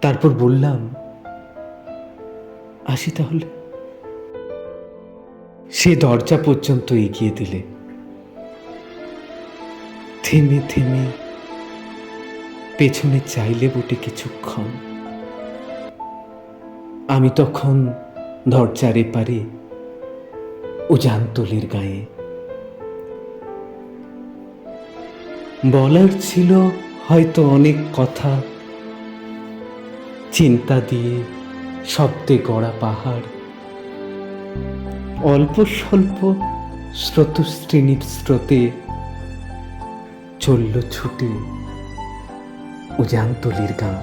তারপর বললাম, আসি তাহলে। সে দরজা পর্যন্ত এগিয়ে দিলে। থেমে থেমে পেছনে চাইলে বটে কিছুক্ষণ। আমি তখন দরজার এপারে উজানতলির গায়ে। বলার ছিল হয়তো অনেক কথা, চিন্তা দিয়ে শব্দে গড়া পাহাড়, অল্প স্বল্প স্রোতস্বিনীর স্রোতে চলল ছুটে উজানতলির গাঁ।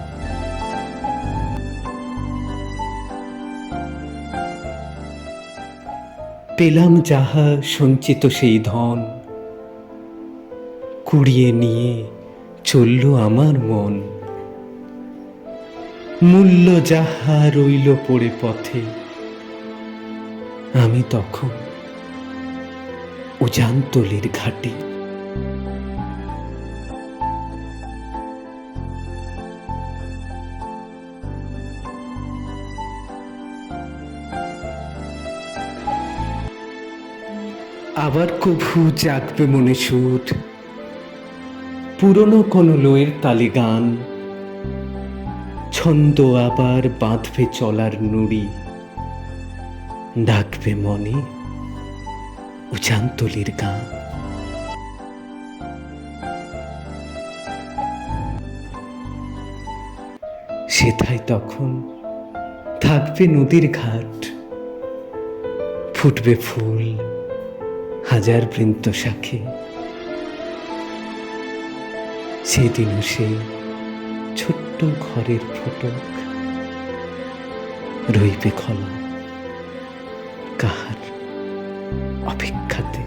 পেলাম যাহা সঞ্চিত সেই ধন, কুড়িয়ে নিয়ে চলল আমার মন। মূল্য যাহা রইল পড়ে পথে, আমি তখন উজানতলির ঘাটে। আবার কভু জাগবে মনে সুর, পুরনো কোনো লয়ের তালে গান, ছন্দ আবার বাঁধবে চলার নুড়ি, ডাকবে মনে উজানতলির গাঁ। সেথায় তখন থাকবে নদীর ঘাট, ফুটবে ফুল হাজার বৃন্ত শাখে। সেদিনও সেই ছোট্ট ঘরের ফটক রইবে খোলা, কাহার অপেক্ষাতে।